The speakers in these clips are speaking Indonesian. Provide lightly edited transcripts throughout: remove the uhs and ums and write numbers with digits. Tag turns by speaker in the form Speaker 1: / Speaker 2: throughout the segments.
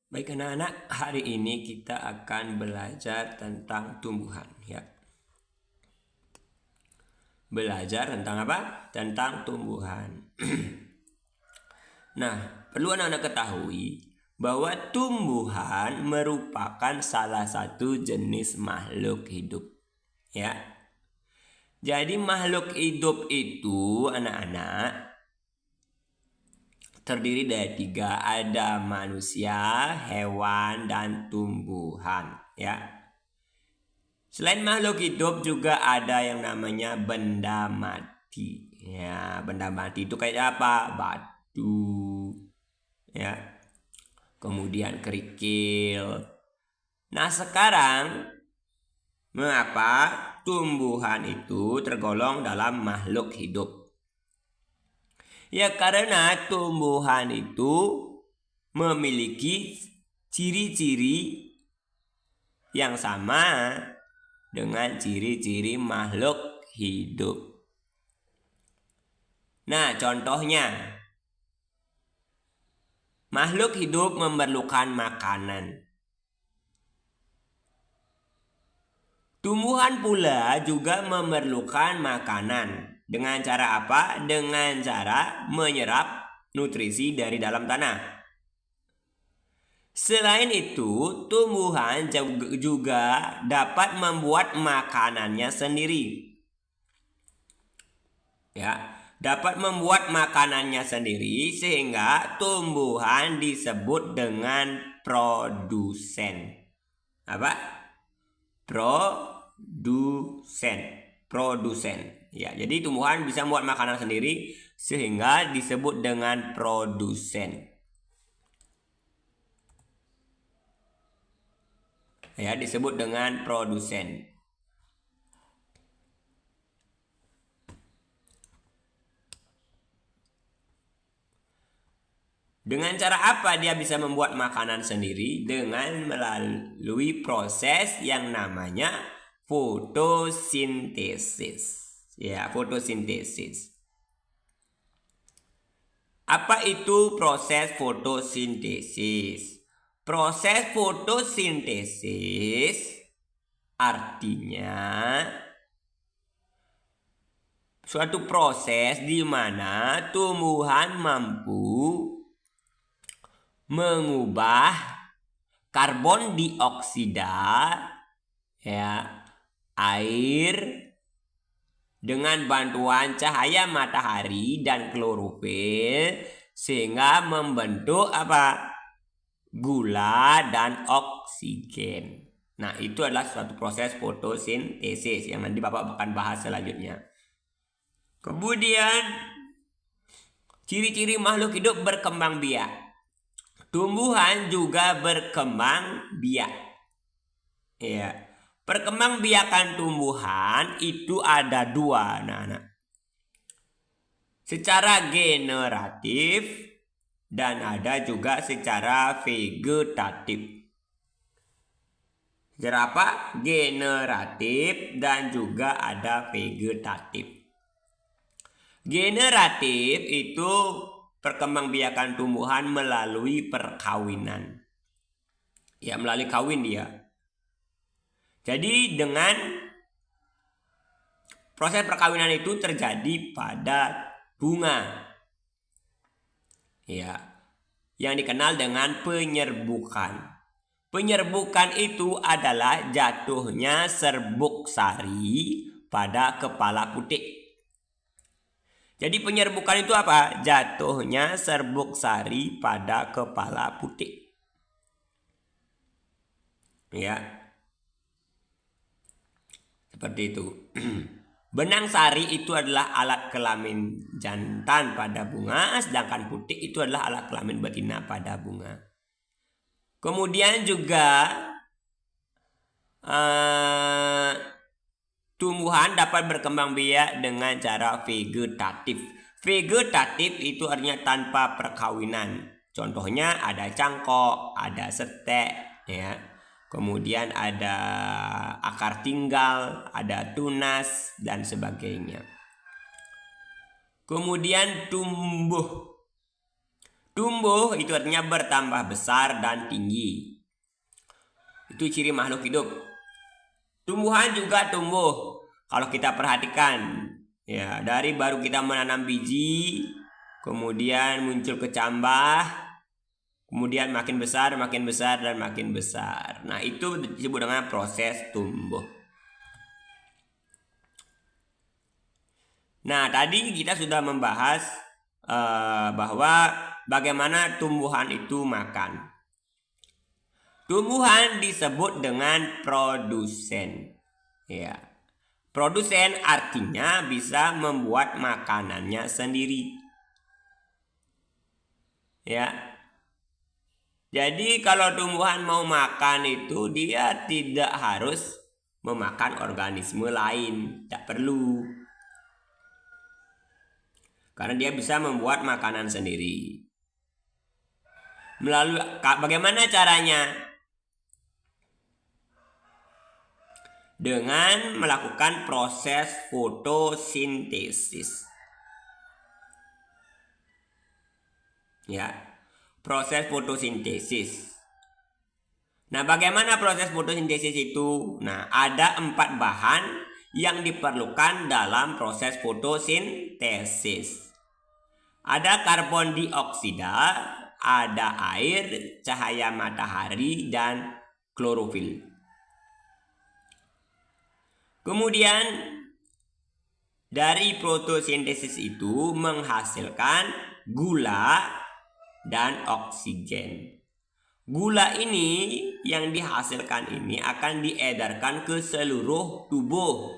Speaker 1: Baik anak-anak, hari ini kita akan belajar tentang tumbuhan ya. Belajar tentang apa? Tentang tumbuhan. Nah, perlu anak-anak ketahui bahwa tumbuhan merupakan salah satu jenis makhluk hidup ya. Jadi makhluk hidup itu anak-anak terdiri dari 3, ada manusia, hewan, dan tumbuhan ya. Selain makhluk hidup juga ada yang namanya benda mati ya. Benda mati itu kayak apa? Batu ya, kemudian kerikil. Nah sekarang mengapa tumbuhan itu tergolong dalam makhluk hidup? Ya karena tumbuhan itu memiliki ciri-ciri yang sama dengan ciri-ciri makhluk hidup. Nah, contohnya makhluk hidup memerlukan makanan. Tumbuhan pula juga memerlukan makanan. Dengan cara apa? Dengan cara menyerap nutrisi dari dalam tanah. Selain itu, tumbuhan juga dapat membuat makanannya sendiri. Ya, dapat membuat makanannya sendiri sehingga tumbuhan disebut dengan produsen. Apa? Produsen. Ya, jadi tumbuhan bisa membuat makanan sendiri sehingga disebut dengan produsen. Ya, disebut dengan produsen. Dengan cara apa dia bisa membuat makanan sendiri? Dengan melalui proses yang namanya fotosintesis. Ya, fotosintesis. Apa itu proses fotosintesis? Proses fotosintesis artinya suatu proses di mana tumbuhan mampu mengubah karbon dioksida ya, air dengan bantuan cahaya matahari dan klorofil sehingga membentuk apa? Gula dan oksigen. Nah, itu adalah suatu proses fotosintesis yang nanti Bapak akan bahas selanjutnya. Kemudian ciri-ciri makhluk hidup berkembang biak. Tumbuhan juga berkembang biak. Ya. Perkembangbiakan tumbuhan itu ada 2, anak-anak. Secara generatif dan ada juga secara vegetatif. Secara apa? Generatif dan juga ada vegetatif. Generatif itu perkembangbiakan tumbuhan melalui perkawinan. Ya, melalui kawin dia. Jadi dengan proses perkawinan itu terjadi pada bunga. Ya, yang dikenal dengan penyerbukan. Penyerbukan itu adalah jatuhnya serbuk sari pada kepala putik. Jadi penyerbukan itu apa? Jatuhnya serbuk sari pada kepala putik. Ya. Seperti itu. Benang sari itu adalah alat kelamin jantan pada bunga, sedangkan putik itu adalah alat kelamin betina pada bunga. Kemudian juga tumbuhan dapat berkembang biak dengan cara vegetatif. Vegetatif itu artinya tanpa perkawinan. Contohnya ada cangkok, ada setek, ya. Kemudian ada akar tinggal, ada tunas, dan sebagainya. Kemudian Tumbuh itu artinya bertambah besar dan tinggi. Itu ciri makhluk hidup. Tumbuhan juga tumbuh. Kalau kita perhatikan, ya dari baru kita menanam biji, kemudian muncul kecambah, kemudian makin besar, dan makin besar. Nah, itu disebut dengan proses tumbuh. Nah, tadi kita sudah membahas bahwa bagaimana tumbuhan itu makan. Tumbuhan disebut dengan produsen. Ya. Produsen artinya bisa membuat makanannya sendiri. Ya. Jadi kalau tumbuhan mau makan itu dia tidak harus memakan organisme lain, tidak perlu. Karena dia bisa membuat makanan sendiri. Melalui bagaimana caranya? Dengan melakukan proses fotosintesis. Ya, proses fotosintesis. Nah, bagaimana proses fotosintesis itu? Nah, ada 4 bahan yang diperlukan dalam proses fotosintesis. Ada karbon dioksida, ada air, cahaya matahari, dan klorofil. Kemudian dari fotosintesis itu menghasilkan gula dan oksigen. Gula ini yang dihasilkan ini akan diedarkan ke seluruh tubuh.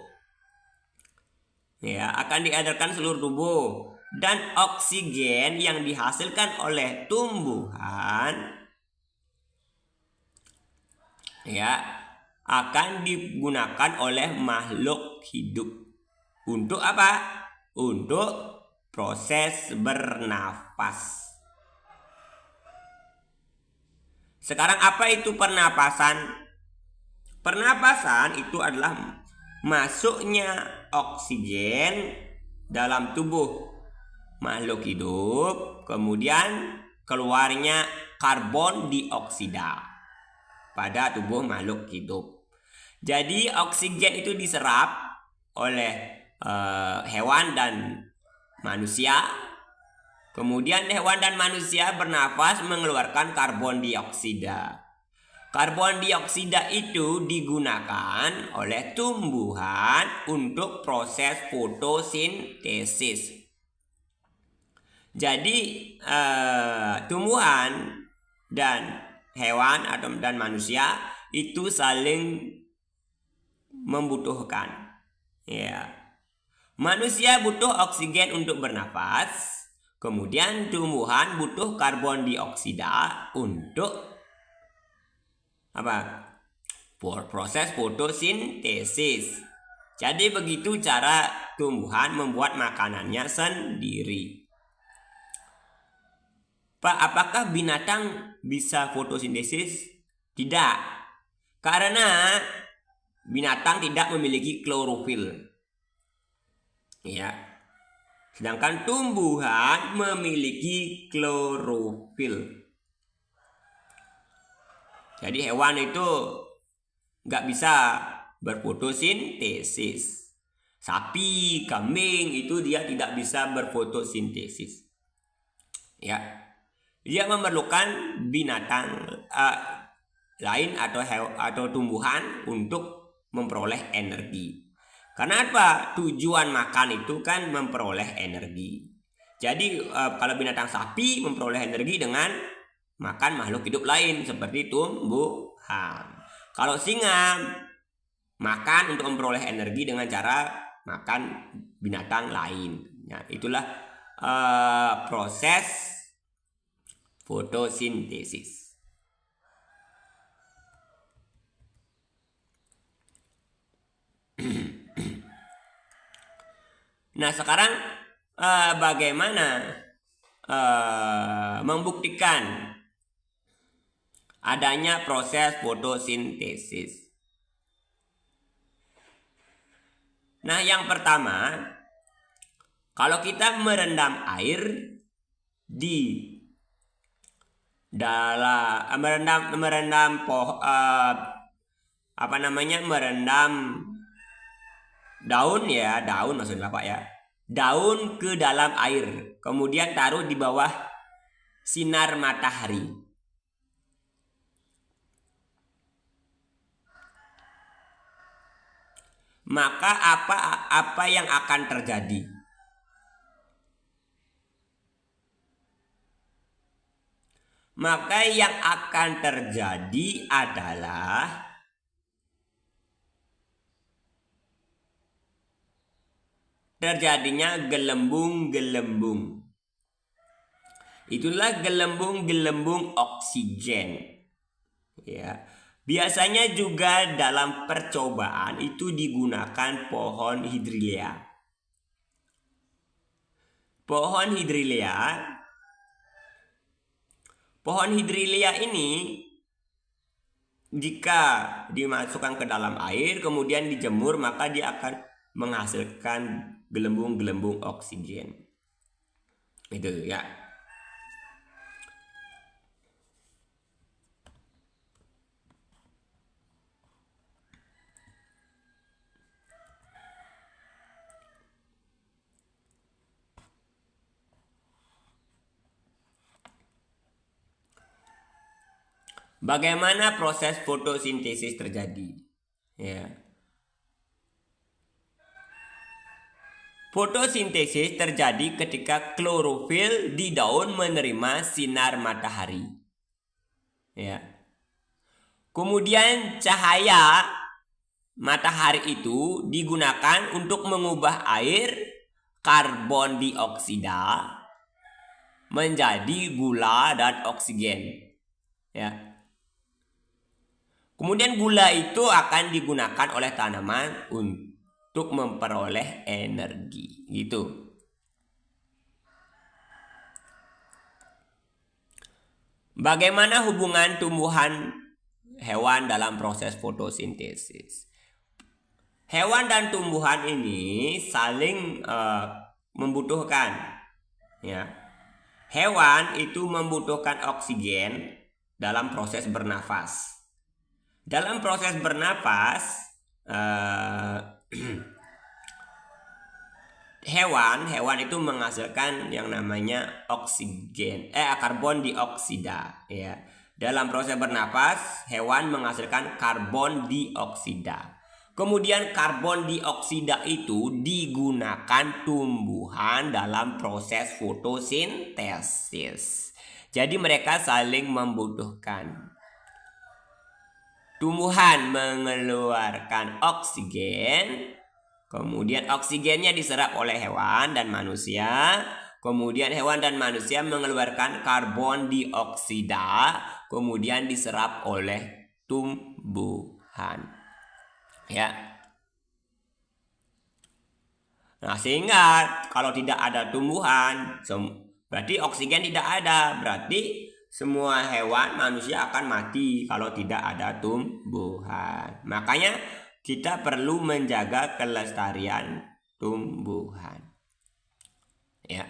Speaker 1: Ya, akan diedarkan seluruh tubuh. Dan oksigen yang dihasilkan oleh tumbuhan ya akan digunakan oleh makhluk hidup. Untuk apa? Untuk proses bernafas. Sekarang apa itu pernapasan? Pernapasan itu adalah masuknya oksigen dalam tubuh makhluk hidup, kemudian keluarnya karbon dioksida pada tubuh makhluk hidup. Jadi oksigen itu diserap oleh hewan dan manusia. Kemudian hewan dan manusia bernafas mengeluarkan karbon dioksida. Karbon dioksida itu digunakan oleh tumbuhan untuk proses fotosintesis. Jadi tumbuhan dan hewan dan manusia itu saling membutuhkan. Ya. Manusia butuh oksigen untuk bernafas, kemudian tumbuhan butuh karbon dioksida untuk apa? Proses fotosintesis. Jadi begitu cara tumbuhan membuat makanannya sendiri. Pak, apakah binatang bisa fotosintesis? Tidak. Karena binatang tidak memiliki klorofil. Ya. Sedangkan tumbuhan memiliki klorofil. Jadi hewan itu nggak bisa berfotosintesis. Sapi, kambing itu dia tidak bisa berfotosintesis. Ya. Dia memerlukan binatang lain atau tumbuhan untuk memperoleh energi. Karena apa? Tujuan makan itu kan memperoleh energi. Jadi kalau binatang sapi memperoleh energi dengan makan makhluk hidup lain seperti tumbuhan. Kalau singa makan untuk memperoleh energi dengan cara makan binatang lain. Nah, itulah proses fotosintesis. Nah, sekarang bagaimana membuktikan adanya proses fotosintesis? Nah, yang pertama, kalau kita merendam air di dalam merendam merendam daun ya, daun maksudnya Pak ya. Daun ke dalam air, kemudian taruh di bawah sinar matahari. Maka apa yang akan terjadi? Maka yang akan terjadi adalah terjadinya gelembung-gelembung. Itulah gelembung-gelembung oksigen. Ya. Biasanya juga dalam percobaan itu digunakan pohon hidrilea. Pohon hidrilea ini jika dimasukkan ke dalam air kemudian dijemur, maka dia akan menghasilkan gelembung-gelembung oksigen. Itu ya. Bagaimana proses fotosintesis terjadi? Ya. Fotosintesis terjadi ketika klorofil di daun menerima sinar matahari. Ya. Kemudian cahaya matahari itu digunakan untuk mengubah air karbon dioksida menjadi gula dan oksigen. Ya. Kemudian gula itu akan digunakan oleh tanaman untuk memperoleh energi, gitu. Bagaimana hubungan tumbuhan hewan dalam proses fotosintesis? Hewan dan tumbuhan ini saling membutuhkan, ya. Hewan itu membutuhkan oksigen dalam proses bernafas. Dalam proses bernafas, hewan itu menghasilkan yang namanya oksigen, karbon dioksida. Ya. Dalam proses bernafas, hewan menghasilkan karbon dioksida. Kemudian karbon dioksida itu digunakan tumbuhan dalam proses fotosintesis. Jadi mereka saling membutuhkan. Tumbuhan mengeluarkan oksigen, kemudian oksigennya diserap oleh hewan dan manusia, kemudian hewan dan manusia mengeluarkan karbon dioksida, kemudian diserap oleh tumbuhan. Ya. Nah, sehingga kalau tidak ada tumbuhan, berarti oksigen tidak ada, berarti semua hewan manusia akan mati kalau tidak ada tumbuhan. Makanya kita perlu menjaga kelestarian tumbuhan. Ya.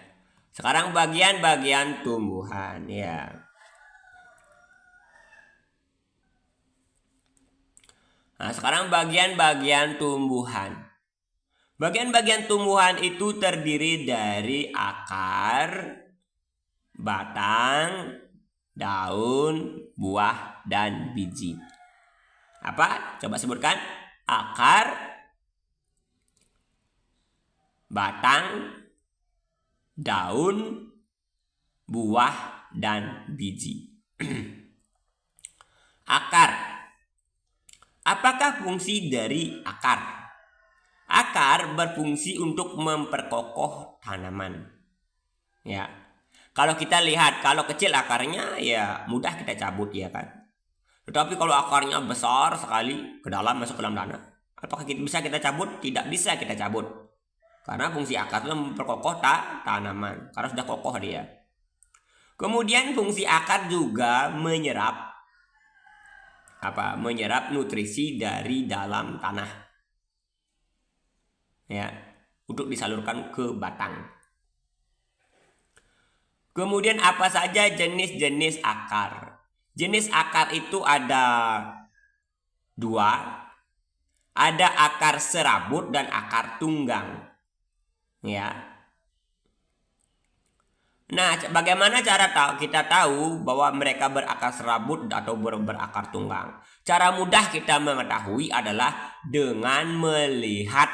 Speaker 1: Sekarang bagian-bagian tumbuhan, ya. Nah, sekarang bagian-bagian tumbuhan. Bagian-bagian tumbuhan itu terdiri dari akar, batang, daun, buah, dan biji. Apa? Coba sebutkan. Akar, batang, daun, buah, dan biji. Akar. Apakah fungsi dari akar? Akar berfungsi untuk memperkokoh tanaman. Ya. Kalau kita lihat, kalau kecil akarnya ya mudah kita cabut, ya kan. Tetapi kalau akarnya besar sekali ke dalam, masuk ke dalam tanah, apakah bisa kita cabut? Tidak bisa kita cabut. Karena fungsi akar itu memperkokoh tanaman, karena sudah kokoh dia. Kemudian fungsi akar juga menyerap nutrisi dari dalam tanah. Ya, untuk disalurkan ke batang. Kemudian apa saja jenis-jenis akar? Jenis akar itu ada dua. Ada akar serabut dan akar tunggang. Ya. Nah, bagaimana cara kita tahu bahwa mereka berakar serabut atau berakar tunggang? Cara mudah kita mengetahui adalah dengan melihat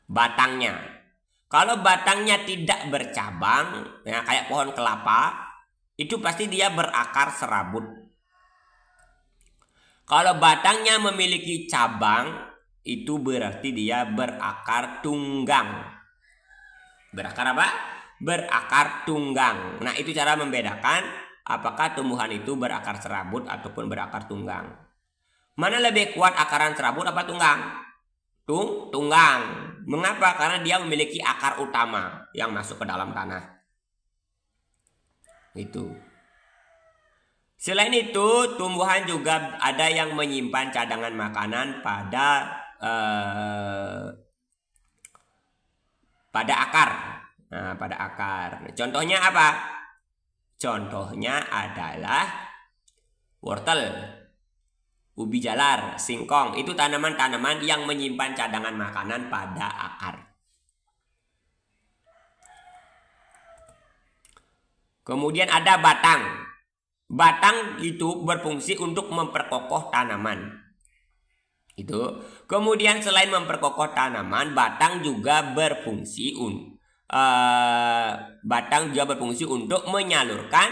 Speaker 1: batangnya. Kalau batangnya tidak bercabang, ya, kayak pohon kelapa, itu pasti dia berakar serabut. Kalau batangnya memiliki cabang, itu berarti dia berakar tunggang. Berakar apa? Berakar tunggang. Nah, itu cara membedakan apakah tumbuhan itu berakar serabut ataupun berakar tunggang. Mana lebih kuat akaran serabut apa tunggang? Tunggang. Mengapa? Karena dia memiliki akar utama yang masuk ke dalam tanah. Itu. Selain itu, tumbuhan juga ada yang menyimpan cadangan makanan pada akar. Nah, pada akar. Contohnya apa? Contohnya adalah wortel, ubi jalar, singkong. Itu tanaman-tanaman yang menyimpan cadangan makanan pada akar. Kemudian ada batang. Batang itu berfungsi untuk memperkokoh tanaman. Itu. Kemudian selain memperkokoh tanaman, batang juga berfungsi untuk menyalurkan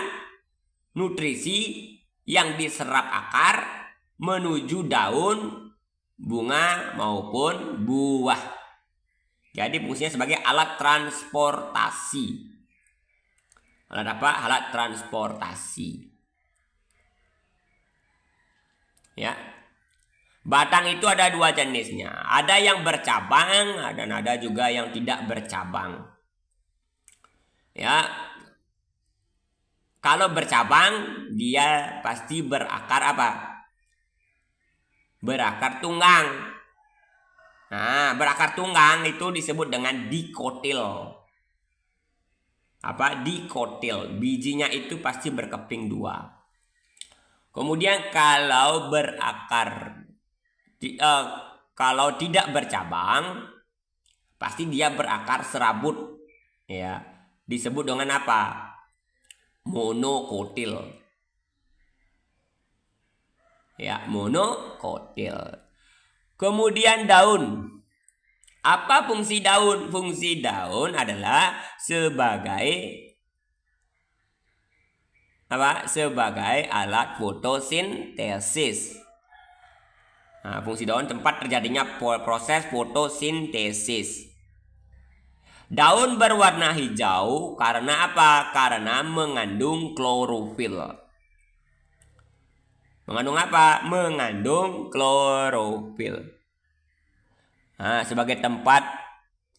Speaker 1: nutrisi yang diserap akar menuju daun, bunga maupun buah. Jadi fungsinya sebagai alat transportasi. Alat apa? Alat transportasi. Ya. Batang itu ada dua jenisnya. Ada yang bercabang dan ada juga yang tidak bercabang. Ya. Kalau bercabang dia pasti berakar apa? Berakar tunggang. Nah, berakar tunggang itu disebut dengan dikotil. Apa? Dikotil. Bijinya itu pasti berkeping dua. Kemudian kalau kalau tidak bercabang, pasti dia berakar serabut. Ya, disebut dengan apa? Monokotil. Ya, monokotil. Kemudian daun. Apa fungsi daun? Fungsi daun adalah sebagai alat fotosintesis. Nah, fungsi daun tempat terjadinya proses fotosintesis. Daun berwarna hijau karena apa? Karena mengandung klorofil. Mengandung apa? Mengandung klorofil. Nah, sebagai tempat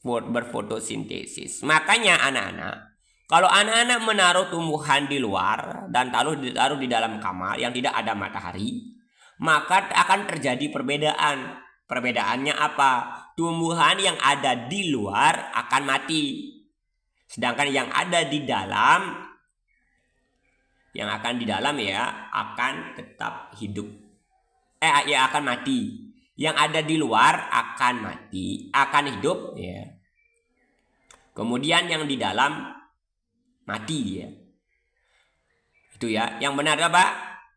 Speaker 1: berfotosintesis. Makanya anak-anak, kalau anak-anak menaruh tumbuhan di luar dan ditaruh di dalam kamar yang tidak ada matahari, maka akan terjadi perbedaan. Perbedaannya apa? Tumbuhan yang ada di luar akan mati. Sedangkan yang ada di dalam, akan tetap hidup. Akan mati. Yang ada di luar akan mati, akan hidup, ya. Kemudian yang di dalam mati dia. Itu ya. Yang benar apa?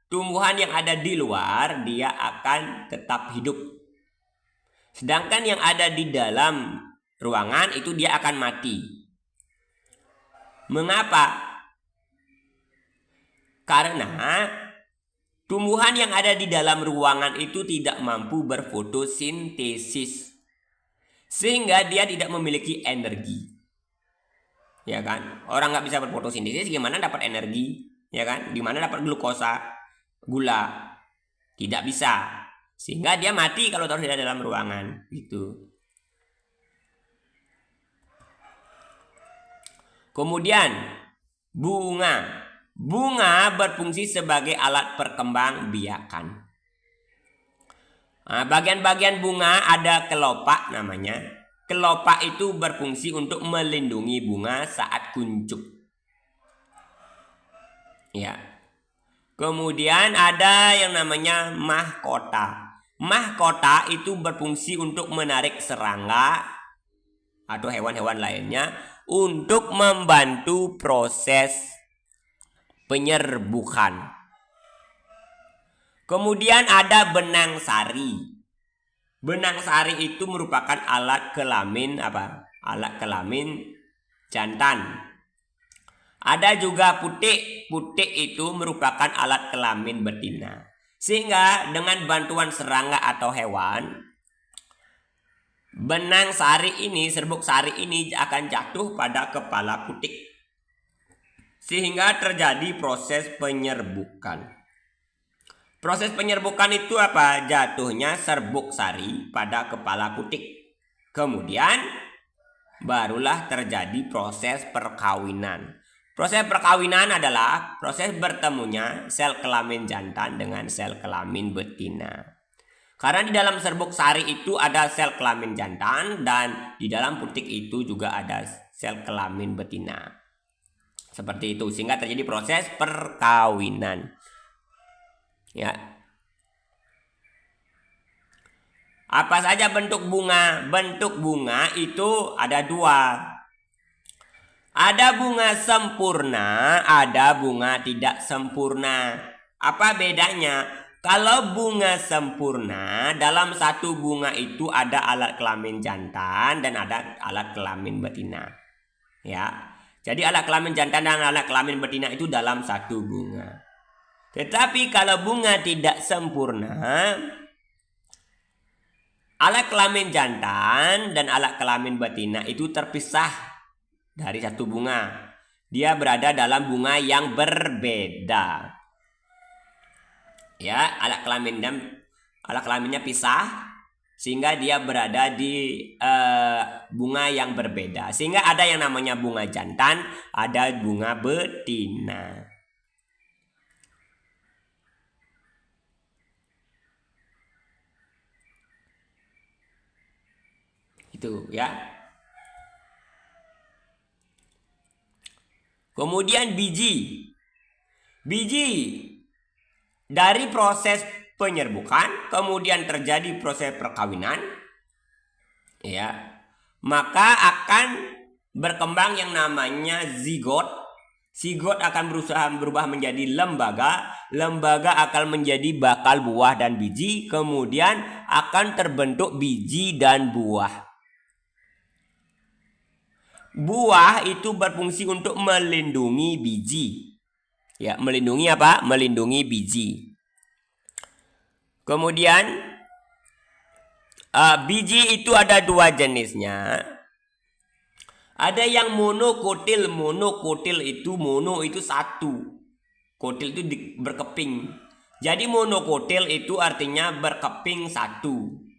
Speaker 1: Tumbuhan yang ada di luar dia akan tetap hidup. Sedangkan yang ada di dalam ruangan itu dia akan mati. Mengapa? Karena tumbuhan yang ada di dalam ruangan itu tidak mampu berfotosintesis. Sehingga dia tidak memiliki energi. Ya kan? Orang nggak bisa berfotosintesis, gimana dapat energi? Ya kan? Gimana dapat glukosa, gula? Tidak bisa. Sehingga dia mati kalau taruh di dalam ruangan. Gitu. Kemudian bunga. Bunga berfungsi sebagai alat perkembangbiakan. Nah, bagian-bagian bunga ada kelopak namanya. kelopak itu berfungsi untuk melindungi bunga saat kuncup. Ya. Kemudian ada yang namanya mahkota. Mahkota itu berfungsi untuk menarik serangga atau hewan-hewan lainnya untuk membantu proses penyerbukan. Kemudian ada benang sari. Benang sari itu merupakan alat kelamin Alat kelamin jantan. Ada juga putik. Putik itu merupakan alat kelamin betina. Sehingga dengan bantuan serangga atau hewan, benang sari ini, serbuk sari ini akan jatuh pada kepala putik. Sehingga terjadi proses penyerbukan. Proses penyerbukan itu apa? Jatuhnya serbuk sari pada kepala putik. Kemudian barulah terjadi proses perkawinan. Proses perkawinan adalah proses bertemunya sel kelamin jantan dengan sel kelamin betina. Karena di dalam serbuk sari itu ada sel kelamin jantan dan di dalam putik itu juga ada sel kelamin betina. Seperti itu, sehingga terjadi proses perkawinan. Ya. Apa saja bentuk bunga? Bentuk bunga itu ada dua. Ada bunga sempurna, ada bunga tidak sempurna. Apa bedanya? Kalau bunga sempurna, dalam satu bunga itu ada alat kelamin jantan dan ada alat kelamin betina. Ya. Jadi alat kelamin jantan dan alat kelamin betina itu dalam satu bunga. Tetapi kalau bunga tidak sempurna, alat kelamin jantan dan alat kelamin betina itu terpisah dari satu bunga. Dia berada dalam bunga yang berbeda. Ya, alat kelaminnya pisah sehingga dia berada di bunga yang berbeda. Sehingga ada yang namanya bunga jantan, ada bunga betina. Itu ya. Kemudian biji. Biji dari proses penyerbukan kemudian terjadi proses perkawinan. Ya. Maka akan berkembang yang namanya zigot. Zigot akan berubah menjadi lembaga. Lembaga akan menjadi bakal buah dan biji. Kemudian akan terbentuk biji dan buah. Buah itu berfungsi untuk melindungi biji. Ya, melindungi apa? Melindungi biji. Kemudian biji itu ada dua jenisnya. Ada yang monokotil. Monokotil itu mono itu satu. Kotil itu berkeping. Jadi monokotil itu artinya berkeping satu.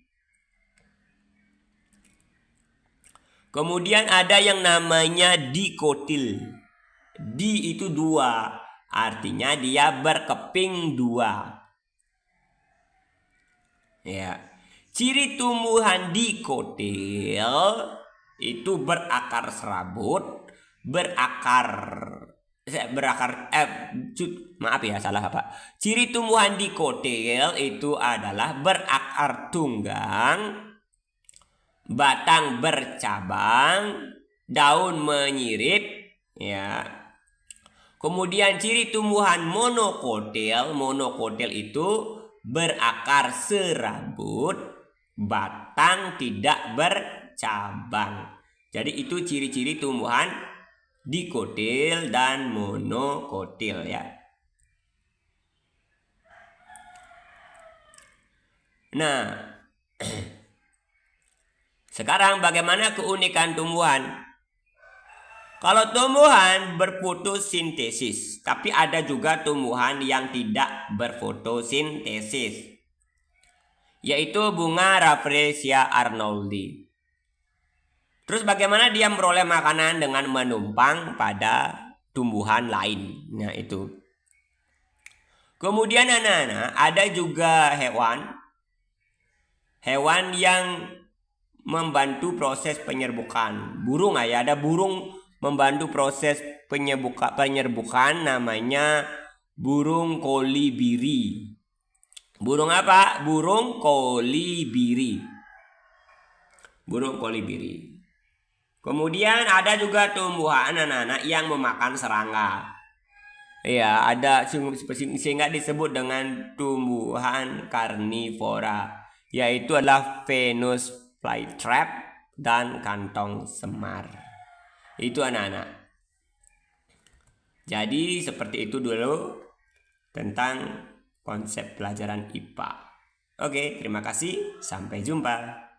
Speaker 1: Kemudian ada yang namanya dikotil. Di itu dua. Artinya dia berkeping dua. Ya. Ciri tumbuhan dikotil itu berakar serabut, Ciri tumbuhan dikotil itu adalah berakar tunggang, batang bercabang, daun menyirip, ya. Kemudian ciri tumbuhan monokotil itu berakar serabut, batang tidak bercabang. Jadi itu ciri-ciri tumbuhan dikotil dan monokotil ya. Nah, sekarang bagaimana keunikan tumbuhan? Kalau tumbuhan berfotosintesis, tapi ada juga tumbuhan yang tidak berfotosintesis, yaitu bunga Rafflesia arnoldii. Terus bagaimana dia memperoleh makanan? Dengan menumpang pada tumbuhan lain. Nah itu. Kemudian anak-anak, ada juga hewan yang membantu proses penyerbukan. Burung ya, ada burung membantu proses penyerbukan namanya burung kolibiri. Burung apa? Burung kolibiri. Burung kolibiri. Kemudian ada juga tumbuhan anak-anak yang memakan serangga. Ya, ada sehingga disebut dengan tumbuhan karnivora, yaitu adalah Venus flytrap dan kantong semar. Itu anak-anak. Jadi seperti itu dulu tentang konsep pelajaran IPA. Oke, terima kasih. Sampai jumpa.